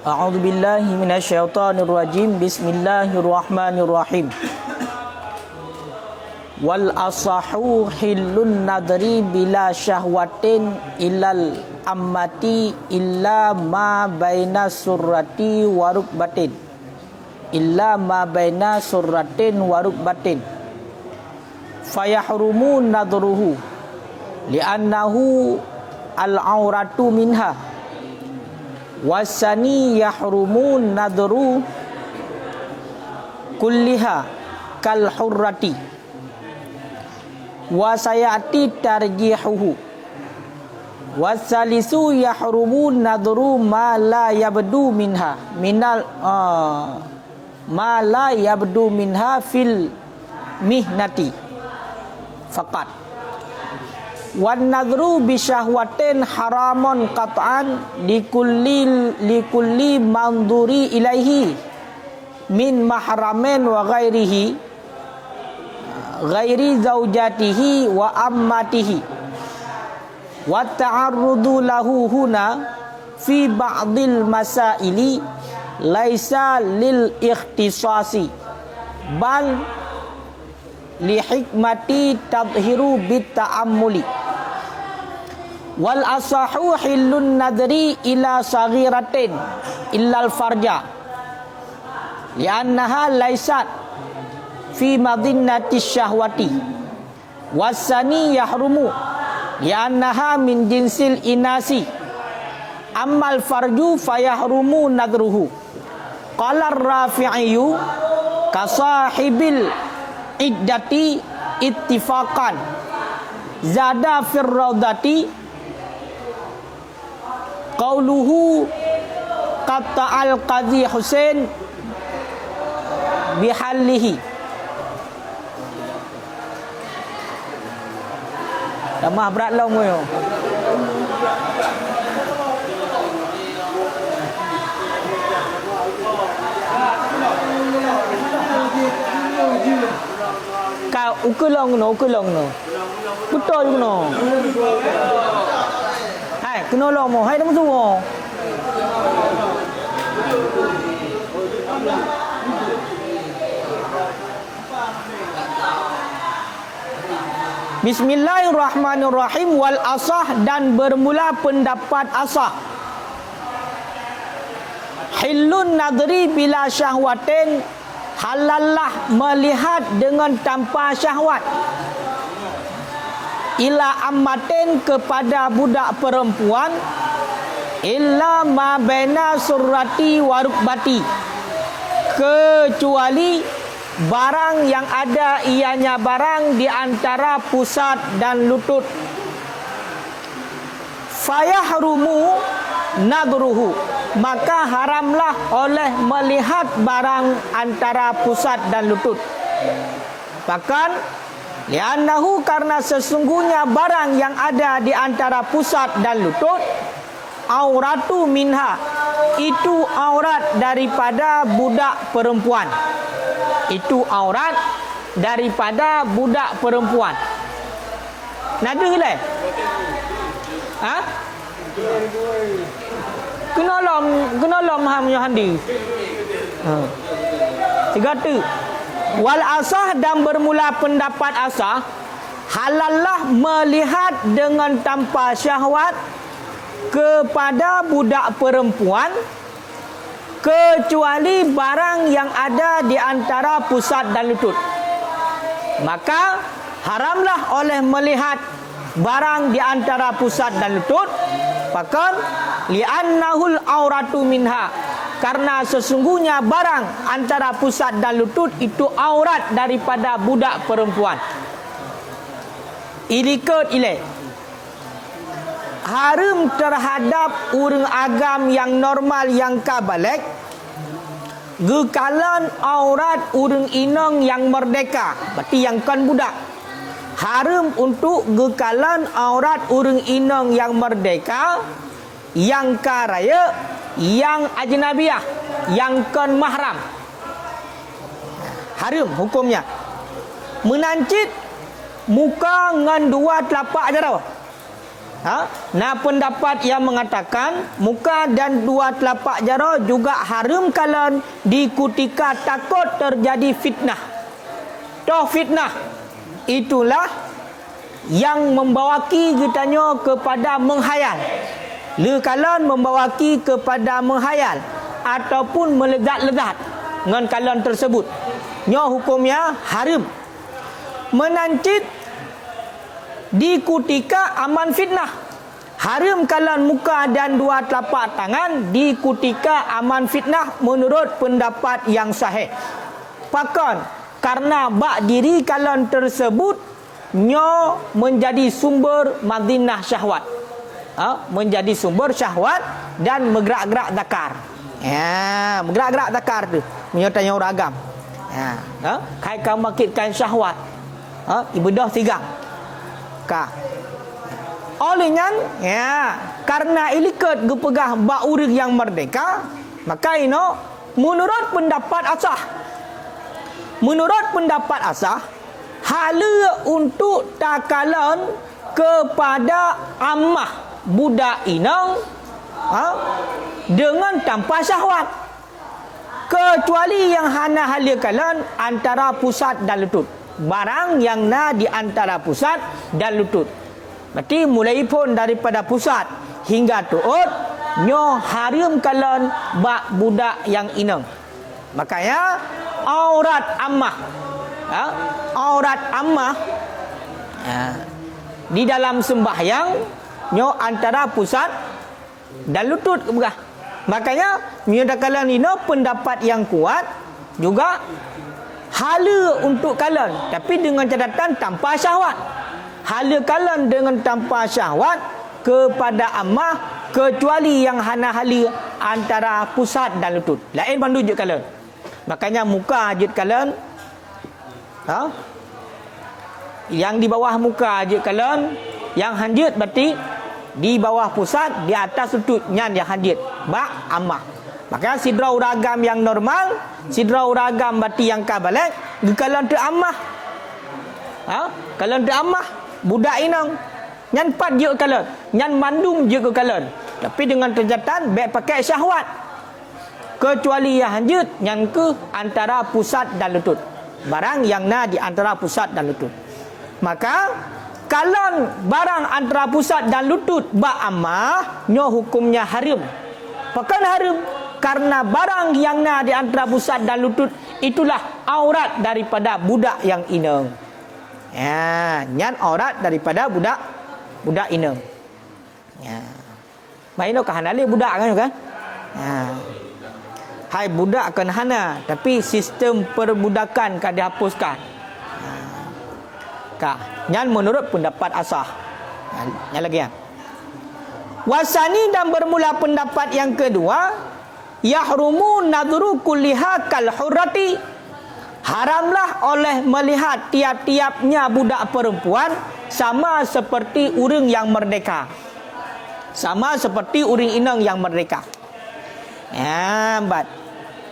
A'udzu billahi minasyaitonir rajim. Bismillahirrahmanirrahim. Wal asahu hillun nadri bila syahwatin ilal ammati illa ma baina surrati wa rukbatin. Illa ma baina surratin wa rukbatin. Fayahrumu nadruhu li'annahu al-auratu minha. Wasani yahrumu nadru kulliha kal hurrati wa sayati tarjihuhu. Wasalisu yahrumu nadru ma la yabdu minha minal ma la yabdu minha fil mihnati faqat. Wan nadru bi syahwatin haramun qat'an likulli manduri ilaihi min mahramin wa ghairihi ghairi zaujatihi wa ammatihi. Wa ta'arrudu lahu huna fi ba'dil masaili laisa lil ikhtisasi bal li hikmati tadhiru bit ta'ammuli. Wal asahu hillun nadri ila saghiratin illal farja li'annaha laysat fi madinnati syahwati. Wasani yahrumu li'annaha min jinsil inasi. Ammal farju fayahrumu nadruhu. Qala ar-Rafi'iyu kasahibil iddati ittifaqan zada fir raudati qauluhu kata al-Qadhi Husain bihallihi. Damah berat lah moyo. Ka ukulong no. Betul no. Hai, kena long mo. Hai dah masuk mo. Bismillahirrahmanirrahim. Wal asah dan bermula pendapat asah. Hillun nadri bila syahwatin, halallah melihat dengan tanpa syahwat. Ila ammatin kepada budak perempuan illa ma baina surrati wa rukbati, kecuali barang yang ada ianya barang di antara pusat dan lutut. Fayahrumu nadruhu, maka haramlah oleh melihat barang antara pusat dan lutut. Bahkan li'annahu, karena sesungguhnya barang yang ada di antara pusat dan lutut, auratu minha, itu aurat daripada budak perempuan. Itu aurat daripada budak perempuan. Nada ke lain? Ha? Kena lom ham handi. Ha. Tiga tu. Wal asah dan bermula pendapat asah, halallah melihat dengan tanpa syahwat kepada budak perempuan, kecuali barang yang ada di antara pusat dan lutut. Maka haramlah oleh melihat barang di antara pusat dan lutut. Bahkan li'annahul auratu minha, karena sesungguhnya barang antara pusat dan lutut itu aurat daripada budak perempuan. Ilikut ilai haram terhadap orang agam yang normal yang kabalek, gekalan aurat orang inang yang merdeka, berarti yang kan budak. Haram untuk gekalan aurat orang inang yang merdeka, yang karaya, yang ajnabiyah, yang kan mahram. Haram hukumnya. Menancit muka dengan dua telapak je tau. Nah pendapat yang mengatakan muka dan dua telapak jari juga haram kalian dikutika takut terjadi fitnah. Toh fitnah itulah yang membawaki kitanya kepada menghayal. Kalian membawaki kepada menghayal ataupun melezat-lezat dengan kalian tersebut. Nya hukumnya haram. Menancit dikutika aman fitnah. Haram kalian muka dan dua telapak tangan dikutika aman fitnah menurut pendapat yang sahih. Bahkan karena bak diri kalian tersebut nyo menjadi sumber madinah syahwat. Menjadi sumber syahwat dan bergerak-gerak zakar. Bergerak-gerak zakar tu menyertanya orang agam. Kai kau bangkitkan syahwat. Ibadah tigang. Olehnya karena ilikat gepegah bak urang yang merdeka, maka ino menurut pendapat asah hala untuk takalan kepada ammah budak inang dengan tanpa syahwat, kecuali yang hana halia kalian antara pusat dan lutut. Barang yang na di antara pusat dan lutut. Berarti mulai pun daripada pusat hingga tuut nyo haram kalian bak budak yang inang. Makanya aurat ammah di dalam sembahyang nyo antara pusat dan lutut kebegah. Makanya menyatakan ini pendapat yang kuat juga hala untuk kalian, tapi dengan catatan tanpa syahwat. Hala kalian dengan tanpa syahwat kepada ammah, kecuali yang hana hala antara pusat dan lutut. Lain bandu je kalian. Makanya muka je kalian yang di bawah muka je kalian, yang hanjit berarti di bawah pusat, di atas lutut nyan yang hanjit bak ammah. Maka sidra uragam yang normal, sidra uragam berarti yang kabalek, kalian tu ammah. Kalian tu ammah budak inang nyan pat je kalian, nyan mandung je kalian. Tapi dengan terjatan baik pakai syahwat. Kecuali yang hanjit nyan ke antara pusat dan lutut. Barang yang na di antara pusat dan lutut. Maka kalau barang antara pusat dan lutut bak ammah, nyo hukumnya haram. Pekan haram karena barang yang na di antara pusat dan lutut itulah aurat daripada budak yang inang. Nyan aurat daripada budak inang. Maino kahanali budak kan? Hai budak akan hana, tapi sistem perbudakan kan dihapuskan. Nyan menurut pendapat asah. Yang lagi wasani dan bermula pendapat yang kedua, yahrumu nadru kulliha kal hurrati. Haramlah oleh melihat tiap-tiapnya budak perempuan sama seperti urang yang merdeka. Sama seperti urang inang yang merdeka.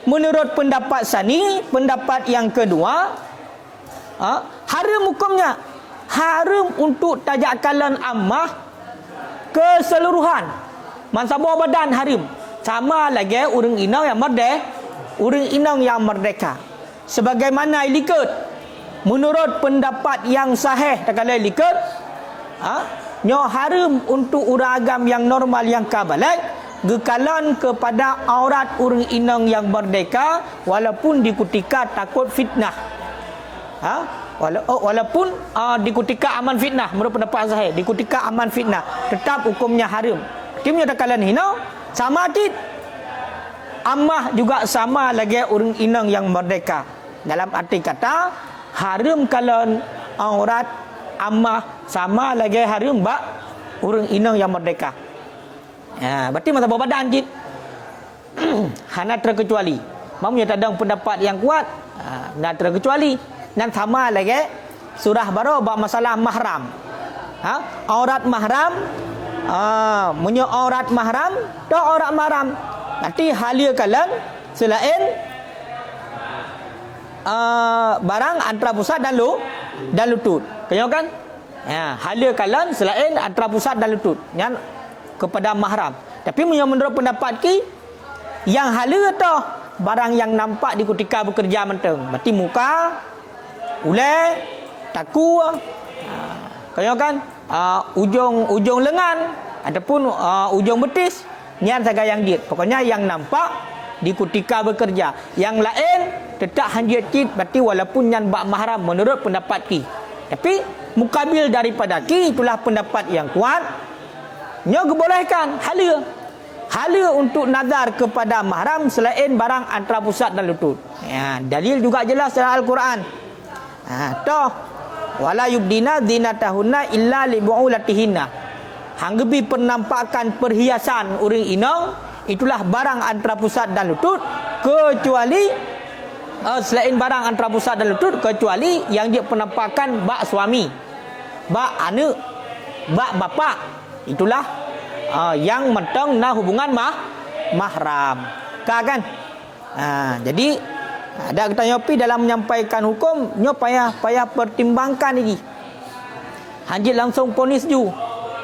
Menurut pendapat sani, pendapat yang kedua, haram hukumnya. Haram untuk tajakalan ammah keseluruhan. Mansabah badan haram. Sama lagi urang inang yang merdeka. Sebagaimana ilikut menurut pendapat yang sahih takala ilikut nyo haram untuk urang agam yang normal yang kabalek gekalan kepada aurat urang inang yang merdeka walaupun dikutika takut fitnah. Walaupun dikutika aman fitnah, menurut pendapat sahih dikutika aman fitnah, tetap hukumnya haram. Timnya takalan hina sama tid ammah juga sama lagi urang inang yang merdeka. Dalam arti kata haram kalian aurat ammah sama lagi haram bak urang inang yang merdeka. Berarti masa badan jid hana terkecuali. Mamnya tak ada pendapat yang kuat, nak terkecuali. Dan sama lagi surah baru bab masalah mahram. Aurat mahram, munyo aurat mahram, dak aurat mahram. Nanti halia kalian selain barang antara pusat dan lutut. Kenyo kan? Hala kalan selain antara pusat dan lutut yang kepada mahram. Tapi menurut pendapat ki yang hala tu barang yang nampak di ketika bekerja menteng. Berarti muka, ulai, taku, kaya kan ujung lengan ataupun ujung betis, nian saga yang dia. Pokoknya yang nampak di ketika bekerja. Yang lain tetap hanjit kit, berarti walaupun yang bak mahram menurut pendapat ki. Tapi mukabil daripada ki itulah pendapat yang kuat. Nyo kebolehkan hala untuk nazar kepada mahram selain barang antara pusat dan lutut. Dalil juga jelas dalam Al-Quran. Toh wala yubdina zinatahunna illa li bu'ulatihinna. Hanggebi penampakan perhiasan orang inong itulah barang antara pusat dan lutut, kecuali selain barang antara pusat dan lutut, kecuali yang dia penampakan bak suami, bak anak, bak bapa. Itulah yang mentang na hubungan mahram. Kan? Jadi ada kita nyopi dalam menyampaikan hukum, nyo payah pertimbangkan lagi. Hanjit langsung ponis ju.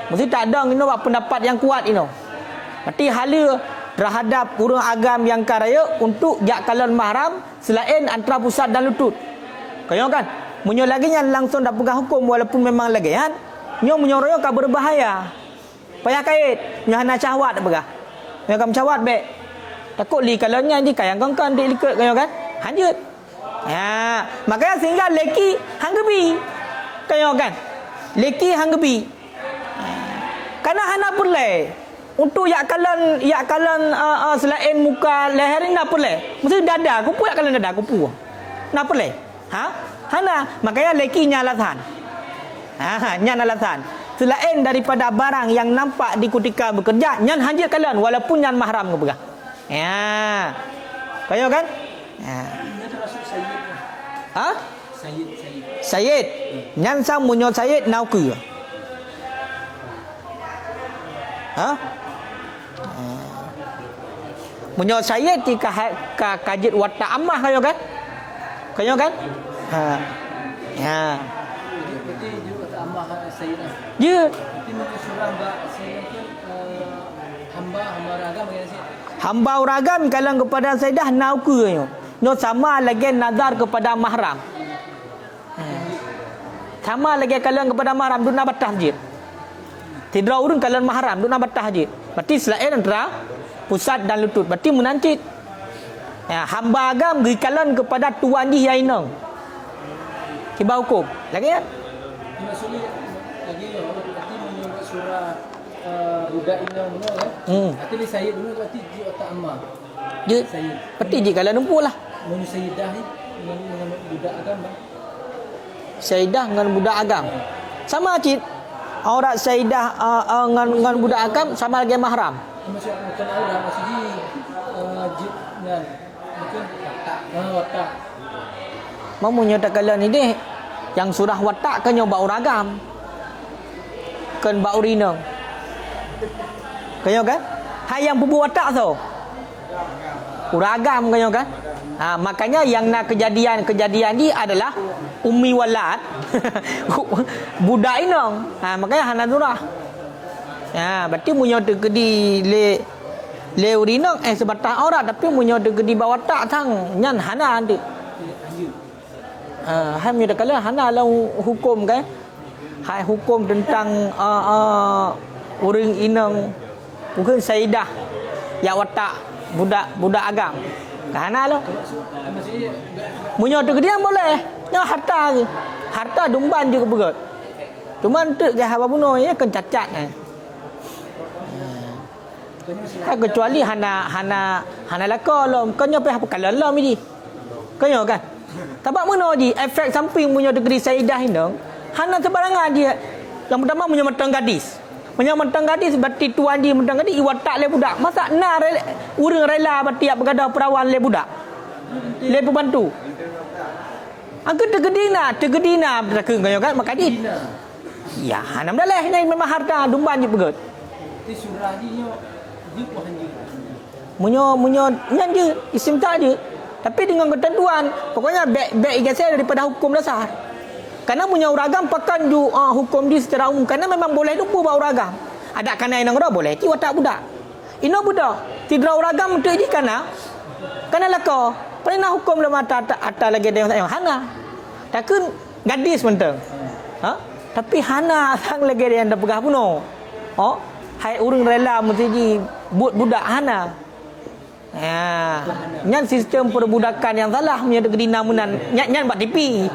Mesti tak ada ino pendapat yang kuat ino. Berarti hala terhadap urang agam yang karaya untuk jak kalan mahram selain antara pusat dan lutut. Kaya kan? Munyo lagi yang langsung dak pegang hukum walaupun memang lagi kan. Nyo munyo royo ka berbahaya. Payah kait, nyo hana syahwat dak pegah. Nyo kam syahwat baik. Takut li kalanya di kayang kongkon dik likut kaya kan? Hanjut. Makanya sehingga leki hanggebi. Kaya kan? Leki hanggebi. Karena hana perle untuk yak kalan selain muka leher ni nak perle. Mesti dada kupu yak kalan dada kupu. Nak perle? Hana. Makanya leki nya alasan. Nya alasan. Selain daripada barang yang nampak di ketika bekerja, nyan hanjit kalan walaupun nyan mahram ke pegah. Kaya kan? Sayyid. Nyan sang munyo sayyid nauku. Munyo sayyid ti kajit watak amah kaya kan? Kaya kan? Berarti juga watak amah sayyid. Ya. Berarti mungkin surah mbak sayyid hamba ragam kan sih? Hamba ragam kalang kepada sayyidah nauku yo. No sama lagi nazar kepada mahram. Sama lagi kalang kepada mahram duna batah jid. Tidak urun kalan mahram duna batah jid. Berarti selain antara pusat dan lutut. Berarti menancit. Hamba agam beri kalan kepada tuan di yainong. Kibar hukum. Lagi kan? Maksudnya lagi berarti menyebut surah budak inang benar kan? Berarti ni sayyid benar berarti dia otak amah. Je. Berarti je kalan empuk lah. Menurut sayyidah ni dengan budak agam bang. Sayyidah dengan budak agam. Sama cik. Aurat sayyidah dengan budak agam sama lagi mahram. Maksud bukan aurat maksudnya jid dengan mungkin watak. Mamunya tak kalan ni deh. Yang surah watak kan nyoba uragam. Kan ba urinong. Kaya kan? Hai yang pubu watak tu. Uragam kaya kan? Makanya yang nak kejadian ni adalah ummi walad. Budak inong. Makanya hana surah. Berarti munyo tegedi le urinong sebatah aurat tapi munyo tegedi ba watak tang nyan hana ande. Hai munyo kala hana lah hukum kan? Hai hukum tentang uring inong bukan sayyidah ya watak budak agam. Kahana lo. Munyo tegedian boleh. Nya harta je. Harta dumban je kebegot. Cuma entuk ke haba bunuh ya kan cacat kecuali hana laka lo. Kanyo pe apa kala lo mi di. Kanyo kan. Tabak meno di efek samping munyo tegedi sayyidah indong. Hana sebarangan dia. Yang pertama munyo matang gadis. Menyamantang gadis berarti tuan dia mentang gadis iwatak le budak. Masa na urang rela berarti ap begadah perawan le budak. Le pembantu. Angka tegedina bertakun kaya kan makadit. Ya, hanam dah leh ni memang harta dumban je pegot. Di surah ni dia pun Munyo nyan je isim tak je. Tapi dengan ketentuan, pokoknya baik ijazah daripada hukum dasar. Karena punya uragam pakan ju hukum di secara umum. Karena memang boleh lupa bawa uragam. Ada kana inang ora boleh ki watak budak. Ino budak. Tidra uragam untuk di kana. Kana lako. Pernah hukum dalam ata lagi ada yang hana. Takun gadis menteng. Ha? Tapi hana sang lagi ada yang dah pegah puno. Oh, hai urang rela mesti di budak hana. Ya, nyan sistem perbudakan yang salah punya kedina munan. Nyan buat TV.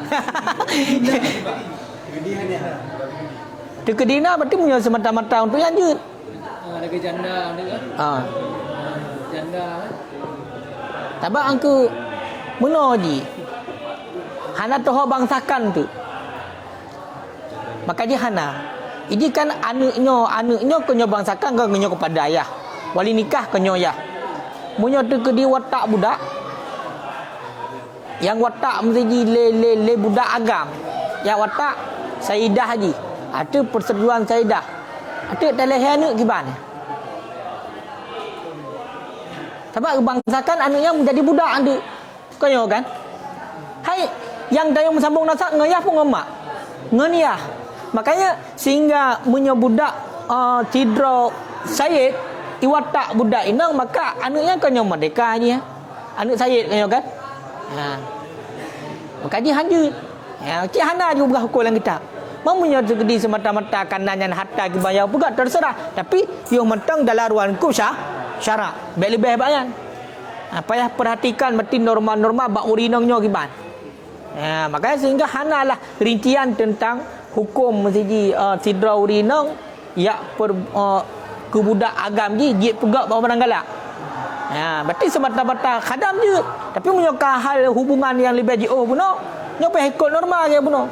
Kedina berarti punya semata-mata untuk yang jut. Ada janda ada kan? Janda kan? Tabak angku menoji. Hana toho bangsakan tu. Maka dia hana. Ini kan anaknya kenyo bangsakan ke kenyo kepada ayah. Wali nikah kenyo ayah. Munyo tu ke di watak budak. Yang watak mesti di le budak agam. Yang watak Saidah haji. Ada persetujuan Saidah. Ada telehan anak gimana? Sebab bangsakan anaknya menjadi budak anda. Kenyo kan? Hai yang dayung sambung nasab ngayah pun ngemak. Ngeniah. Makanya sehingga munyo budak Tidra Said iwatak budak inang maka anaknya kanyo merdeka je. Anak Said kanyo kan? Ha. Maka dia hanjut. Ya, ki hana juga hukum yang kita. Mamunya segedi semata-mata kanannya hatta ki bayar juga terserah. Tapi yo mentang dalam ruang hukum syarak. Lebih bayan. Payah perhatikan mesti norma-norma bak urinangnya giban. Ya, makanya sehingga hanalah rincian tentang hukum mesti sidra urinang ya kebudak agam je pegak bawa barang galak. Ya, berarti semata-mata khadam je. Tapi menyokah hal hubungan yang lebih jauh puno, nyopa ikut normal je puno.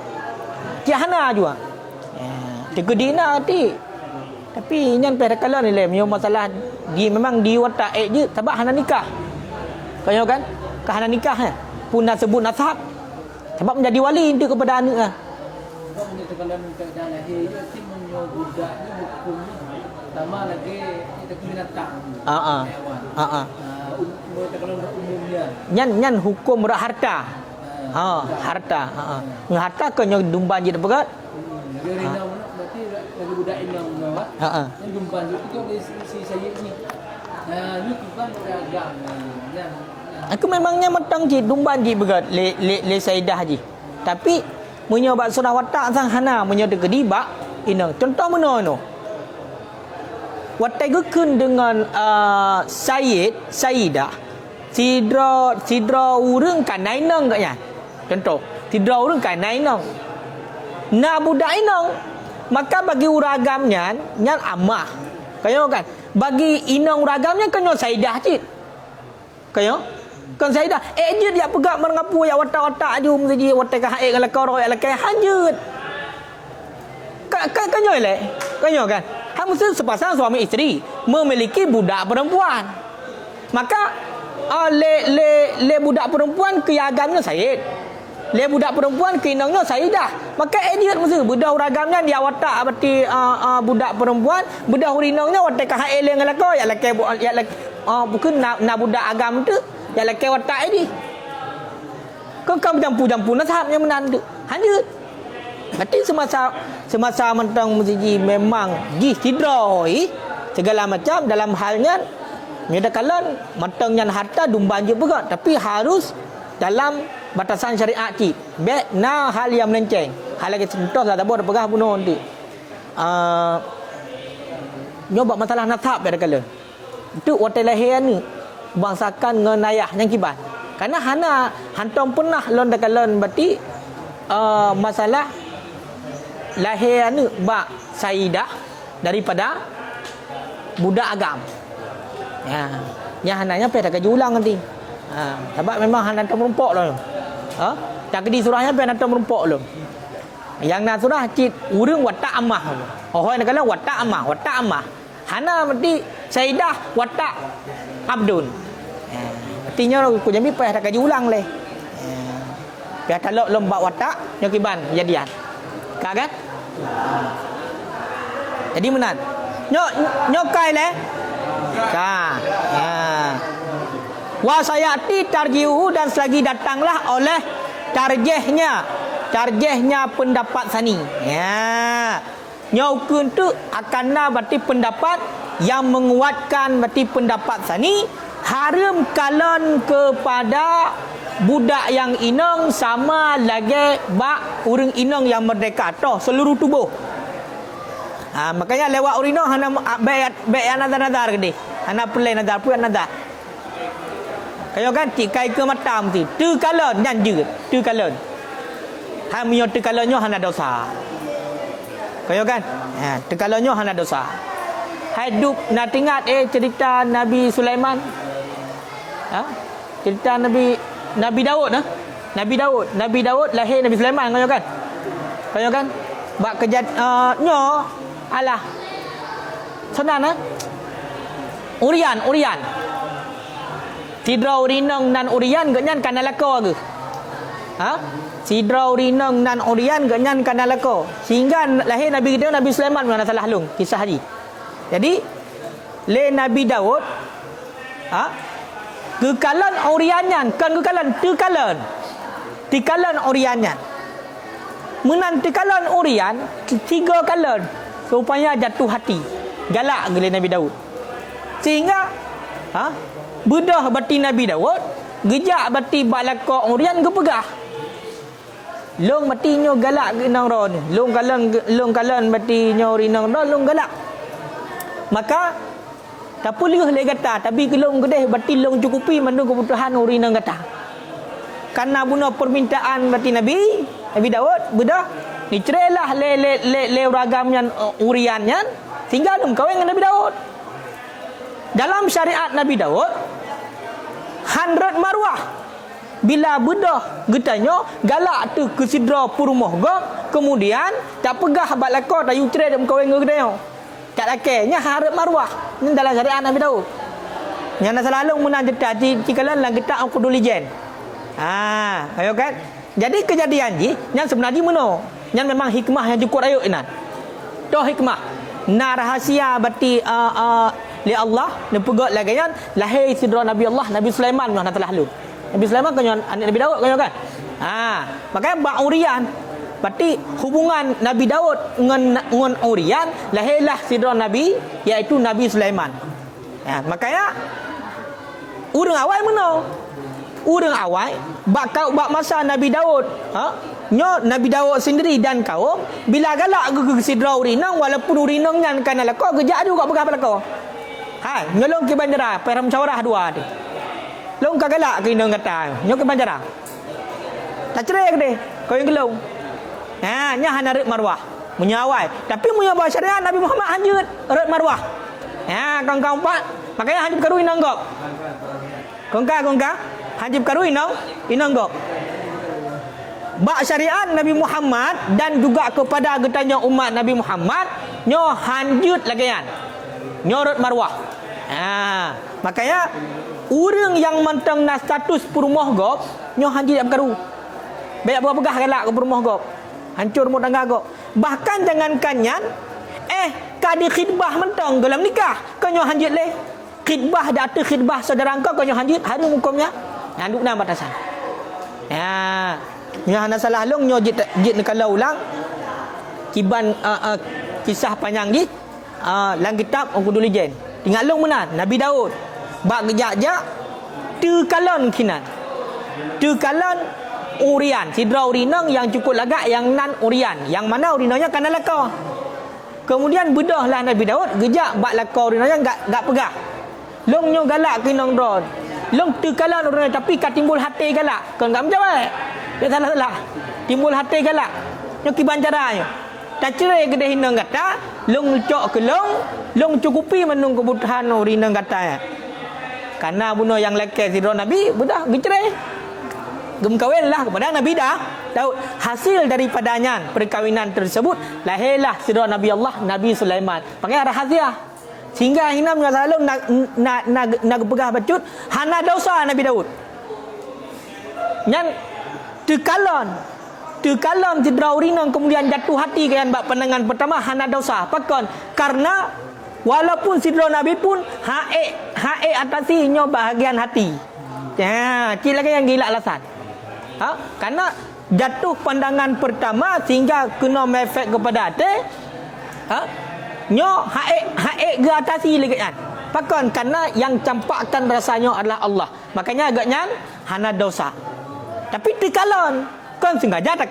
Tiahana juga. Ya, tegedina ti. Tapi nyan pada kala ni le masalah di memang di watak je sebab hana nikah. Kau kan? Hana nikah pun nak sebut nasab. Sebab menjadi wali itu kepada anak ah. Kau menyatakan keadaan lahir je ti budak ni hukumnya sama lagi kita binatang. Umumnya. Nyan hukum rak harta. Harta. Harta kena dumban je dekat. Dia rina berarti lagi budak inang nawa. Yang dumban itu si Sayyid ni. Ni bukan agam. Aku memangnya metang je dumban je begat le Saidah je. Tapi munyo bak surah watak sang hana munyo degedi bak inang. Contoh mana watak gekun dengan Saidah sidra urang kan nainang katnya. Contoh, sidra urang kan nainang. Na budak inang maka bagi uragamnya nyan amah. Kayo kan? Bagi inang uragamnya kanyo Saidah cit. Kayo? Kan Saidah je dia pegak mengapu ya watak-watak aju mesti watak haik kalau kau royak lakai hanjut. Kanyo le. Kanyo kan? Mesti sepasang suami isteri memiliki budak perempuan. Maka le budak perempuan ke agamnya Said. Le budak perempuan ke inangnya Saidah. Maka dia mesti budak uragamnya dia watak berarti budak perempuan, budak urinangnya watak hail yang lako ya laki bukan na budak agam tu ya laki watak ini. Kau jampu-jampu nasabnya menandu. Hanjut. Berarti semasa mentang mesti memang gi sidroi segala macam dalam halnya medakalan mentangnya harta dumban je juga tapi harus dalam batasan syariat ti. Be na hal yang melenceng. Hal lagi contoh lah tak boleh pegah bunuh nanti. Nyoba masalah nasab medakalan. Itu hotel lahir ni bangsakan dengan ayah yang kibat. Karena hana hantam pernah lon dakalan berarti masalah lahir ni bak Saidah daripada budak agam. Ya, yang hananya pada kerja ulang nanti. Sebab memang hantar merumpok lah. Tak di surahnya pada hantar merumpok lah. Yang nak surah cit urang watak amah. Yang nak watak amah. Hana berarti Saidah watak Abdun. Artinya aku jambi pada kerja ulang leh. Biar kalau lembak watak nyokiban jadian. Kan? Jadi menat. Nyokai leh. Wa sayati tarjihu dan selagi datanglah oleh tarjihnya tarjihnya pendapat sani. Ya. Nyaukun tu akan berarti pendapat yang menguatkan berarti pendapat sani haram kalan kepada budak yang inang sama lagi bak urang inang yang merdeka toh seluruh tubuh. Makanya lewat urino hana bayat nazar gede. Hana pelai nazar pun nazar. Kayo kan tikai ke matam tu. Tu kalan nyan je. Tu kalan. Hamio tu kalannya hana dosa. Kayo kan? Tu kalannya hana dosa. Hidup nak ingat cerita Nabi Sulaiman. Cerita Nabi Daud Nabi Daud lahir Nabi Sulaiman kayo kan bak nyo alah senang urian sidra urinang nan urian genyan kana lako ke sidra urinang nan urian genyan kana lako sehingga lahir Nabi kita Nabi Sulaiman mana salah lung kisah haji. Jadi le Nabi Daud kekalan uriannya kan kekalan tikalan uriannya menan tikalan urian 3 kalan supaya jatuh hati galak gele Nabi Daud sehingga bedah bati Nabi Daud gejak bati balaka urian kepegah long bati nyo galak ginang ron long kalan bati nyo rinang ron long galak maka tak boleh le kata tapi kelong gedeh berarti long cukupi mandu kebutuhan urinang kata karena guna permintaan berarti Nabi Daud bedah dicerelah le ragamnya uriannya sehingga dum kawin dengan Nabi Daud dalam syariat Nabi Daud 100 marwah bila bedah getanya galak tu ke sidra purmoh gok kemudian tak pegah balako tak yu cere dum kawin dengan gedeh tak lakainya harap marwah ini dalam syariat Nabi Daud yang selalu menang jetat cikalan lang kita aku dulijen ayo kan jadi kejadian ji yang sebenarnya meno yang memang hikmah yang cukup ayuk inan toh hikmah na rahasia berarti li Allah ne pegot lagi kan lahir sidra Nabi Allah Nabi Sulaiman yang telah lalu Nabi Sulaiman kan anak Nabi Daud kan makanya bak urian berarti hubungan Nabi Daud dengan urian lahirlah sidra Nabi iaitu Nabi Sulaiman. Makanya urang awal mana? Urang awal bak masa Nabi Daud, nyo Nabi Daud sendiri dan kaum bila galak ke sidra urinang walaupun urinang nyan kana lako gejak juga pegah lako. Nyolong ke bandara peram musyawarah dua tu. Long ka galak ke indang kata, nyo ke bandara. Tak cerai ke deh, kau yang gelong. Nya hana red marwah menyawai tapi menyawai syariat Nabi Muhammad hanjut red marwah kong-kong pak makanya hanjut karui nanggok kong-kong hanjut karui inanggok bak syariat Nabi Muhammad dan juga kepada getanya umat Nabi Muhammad nyo hanjut lagian nyo red marwah makanya orang yang mentang na status purmoh gop nyo hanjut karu banyak pegah galak ke purmoh gop hancur rumah tangga kau. Bahkan jangankan nyan kadi khidbah mentang dalam nikah kau nyo hanjit le. Khidbah datu khidbah saudara kau nyo hanjit harum hukumnya. Nganduk na batasan. Nya hana salah long nyo jit kalau ulang kiban kisah panjang di lang kitab aku dulijen. Tinggal long menan Nabi Daud. Bak gejak-jak tu kalon kinan. Tu kalon urian sidra urinang yang cukup lagak yang nan urian yang mana urinanya kana laka kemudian bedahlah Nabi Daud gejak bak laka urinanya gak pegah long nyo galak kinong ron long tekalan urinanya tapi ka timbul hati galak kan gak menjawab dia salah timbul hati galak nyo kiban caranya tak cerai gede hinang kata long cok ke long cukupi menung kebutuhan urinang katanya karena bunuh yang laki sidra Nabi bedah gecerai gemkawin lah kepada Nabi Daud. Hasil daripadanya perkawinan tersebut lahirlah sidra Nabi Allah Nabi Sulaiman. Pakai rahasia sehingga hina mengasalung nak pegah bacut hana dosa Nabi Daud. Nyan tekalan sidra urinang kemudian jatuh hati kan bak pandangan pertama hana dosa. Pakon karena walaupun sidra Nabi pun hae atasi nyo bahagian hati. Cik lagi yang gila alasan. Karena jatuh pandangan pertama sehingga kena efek kepada hati, nyo haik ke atasi lagi kan. Pakon karena yang campakkan rasanya adalah Allah. Makanya agaknya hana dosa. Tapi tikalon kon sengaja tak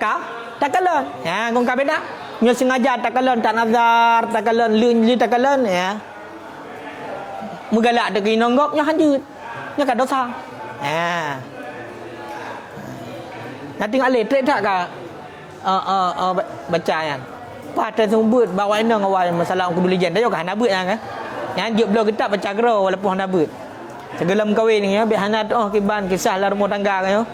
kalon. Ya, kon ka beda. Nyo sengaja tak kalon, tak nazar, tak kalon, li tak kalon ya. Mugalak de kinonggok nya hanjut. Nya ka dosa. Ya. Nanti ngalih trek tak ka baca kan. Pada sumber bawa ina ngawal masalah aku beli jen dah kan nabut kan. Yang dia belum ketak baca gero walaupun nabut. Segelam kahwin ni ya biar hana kiban kisah lah rumah tangga kan yo.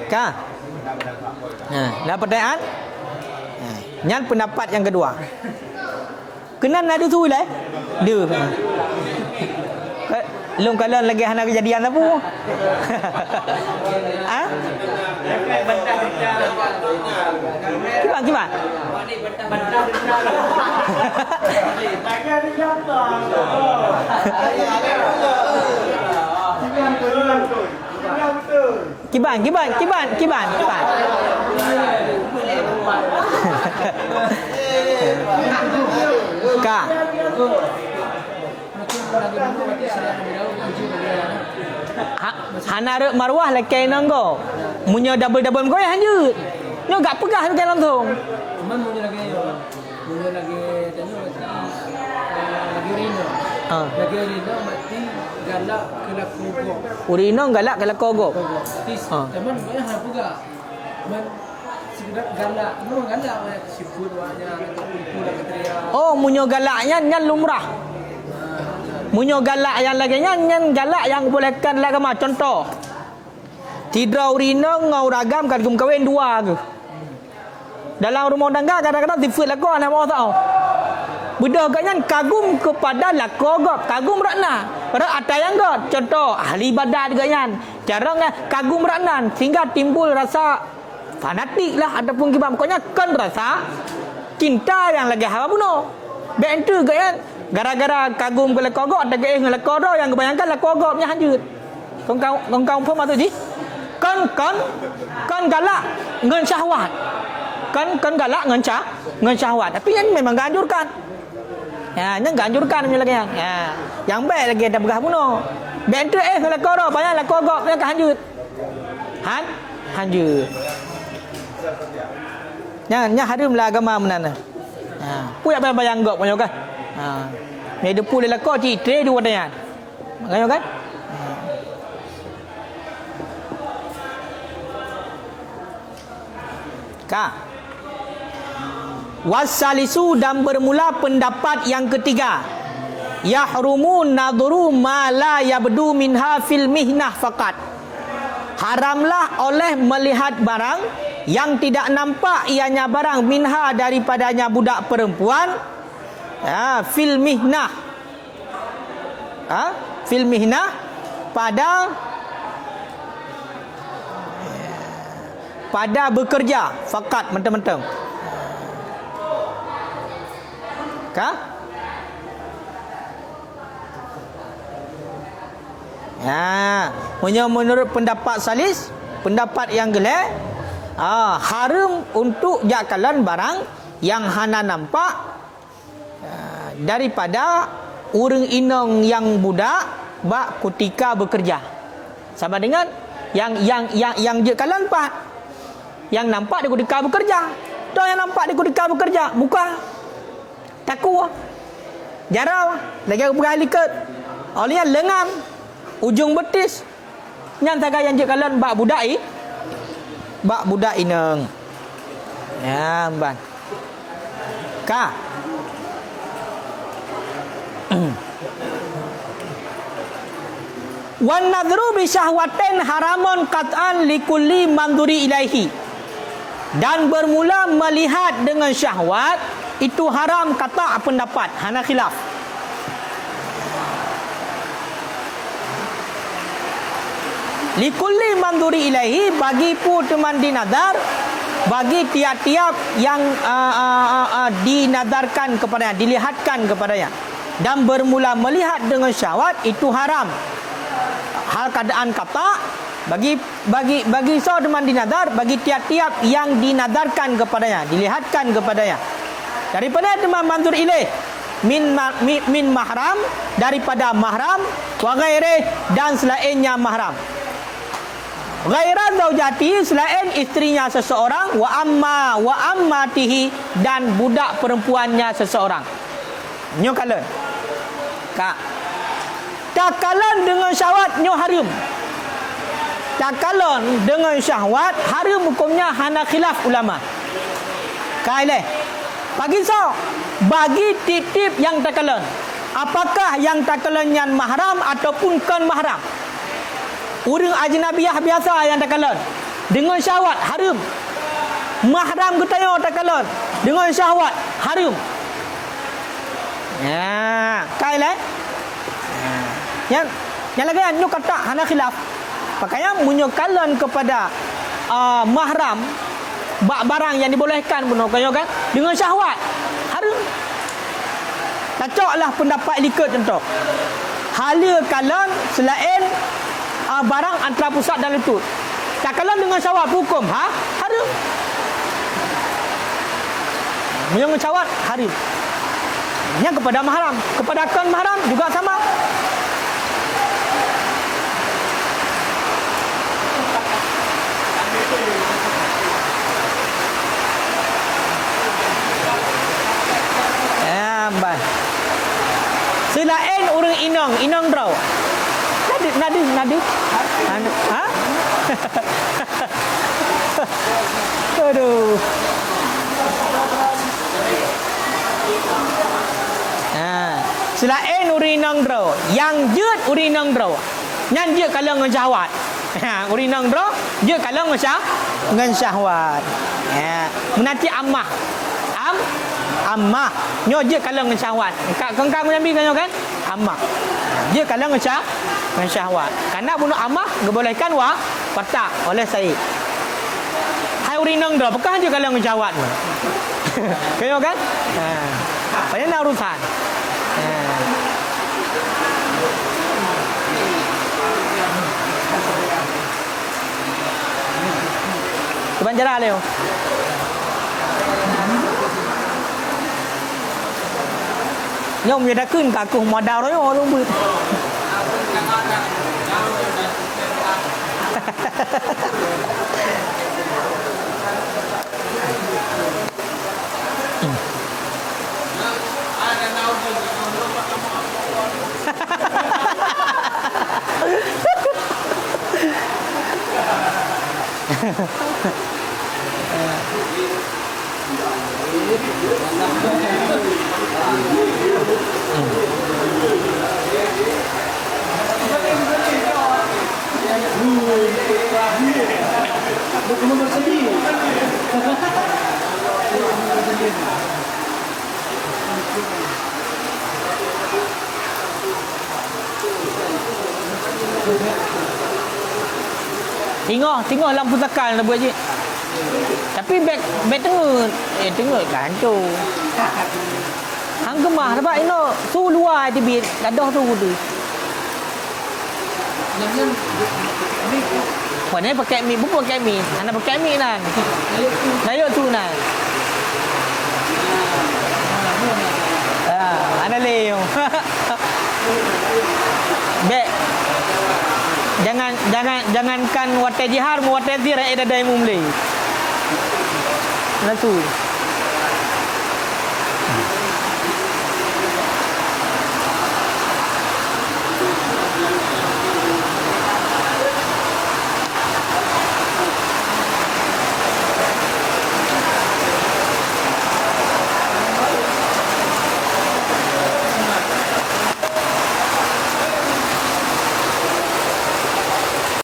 Ka? Nah, pertanyaan? Yang pendapat yang kedua. Kenan ada tu lah. Dia. Belum kalau lagi hana kejadian apa? Kiban. Kiban. Ka. Hana rek marwah lekai nanggo. Munyo double kau ya hanjut. Nyo gak pegah lekai langsung. Cuman munyo lagi Lagi Rino mati galak kelak kogok. Urino galak kelak kogok. Cuman banyak hal juga. Man sekedar galak, galak sifut wanya itu lah ketria. Oh, munyo galaknya nyan lumrah. Munyo galak yang lagi nyan galak yang bolehkan lah kama. Contoh. Tidra urino ngau ragam kagum kawin dua ke. Dalam rumah tangga kadang-kadang sifat lah kau anak mau tahu. Budak agaknya kagum kepada lakogop, kagum rakna. Pada ada yang god, contoh ahli ibadat agaknya. Jarang kagum rakna sehingga timbul rasa fanatik lah ataupun gimana. Pokoknya kan rasa cinta yang lagi hawa bunuh. Bentu agaknya gara-gara kagum ke lakogop ada ke lakoro yang kebanyakan lakogopnya hanjut. Kau pun maksud ji? Kan galak ngan syahwat. Kan galak ngan syahwat. Tapi yang memang gak anjurkan. Ya, yang gak anjurkan punya lagi ya. Yang baik lagi dah begah bunuh. Bentu lakoro banyak lakogop yang hanjut. Hanjut. Nya harimlah agama menana. Puyak bayang gok punya kan. Ni depu le lakor ti tre dua tanya. Makanya kan? Ka. Wasalisu dan bermula pendapat yang ketiga. Yahrumu nadhuru ma la yabdu minha fil mihnah faqat. Haramlah oleh melihat barang yang tidak nampak ianya barang minha daripadanya budak perempuan fil mihnah. Fil mihnah pada bekerja faqat mentang-mentang. Ka? Menurut pendapat salis, pendapat yang gelap, haram untuk jakalan barang yang hana nampak daripada urang inong yang budak bak ketika bekerja. Sama dengan yang jakalan pak yang nampak di ketika bekerja. Tahu yang nampak di ketika bekerja, buka takut jarau lagi berkali likat oleh lengan ujung betis nyan taga yang jekalan bak budak ineng ya ban ka wan nadhru bi syahwatin haramun qat'an likulli manduri ilaihi, dan bermula melihat dengan syahwat itu haram kata pendapat hana khilaf. Likulli manduri ilaihi, bagi pu teman dinadar, bagi tiap-tiap yang dinadarkan kepadanya, dilihatkan kepadanya, dan bermula melihat dengan syahwat itu haram. hal keadaan kata bagi seorang dinadar, bagi tiap-tiap yang dinadarkan kepadanya, dilihatkan kepadanya. Daripada teman manzur ilaih min mahram, daripada mahram, wa ghairi, dan selainnya mahram. Ghaira zaujati, selain istrinya seseorang, wa ammatihi, dan budak perempuannya seseorang. Nyo kalen. Kak. Takalan dengan syahwat nyo haram. Takalan dengan syahwat haram hukumnya hana khilaf ulama. Kaileh. Bagi bagi titip yang takalan. Apakah yang takalan yang mahram ataupun kan mahram? Orang ajnabiyah biasa yang takalan dengan syahwat haram. Mahram ketanya takalan dengan syahwat haram. Ya, kaileh. Yang lagi nyo kata hana khilaf. Pakainya munyokalan kepada mahram barang yang dibolehkan pun kayo kan dengan syahwat haram. Cocoklah pendapat likat contoh. Hala kalan selain barang antara pusat dan lutut. Takalan dengan syahwat hukum haram. Dengan syahwat haram. Yang kepada mahram, kepada kan mahram juga sama. Baik. Selain orang inong draw. Nadi. Ha? Aduh. Selain urinang draw, yang jeut urinang draw. Nyan jeut kalau dengan syahwat. Urinang draw, jeut kalau dengan syahwat. Menanti ammah. Ammah. Nyo je kalau dengan syahwat. Kang Nabi kan ammah. Je kalau dengan syahwat. Karena bunuh ammah dibolehkan watak oleh Said. Hai urinang dah, apakah je kalau dengan syahwat? Kayo kan? Banyak urusan. Kebanjara leo. Nhông người đãขึ้นcả cùng mà đào đấy rồi luôn bự. Tengok lampu tekan nak buat je. Tapi beg tengok kan tu. Hang gemah sebab ino su luar dia bi gadah tu tu. Mana pakai mi, bukan pakai mi. Anak pakai mi nan. Layuk tu nan. Ana leo. Beg jangankan watai jihar mu watai zira eda dai mumli. Nah tu.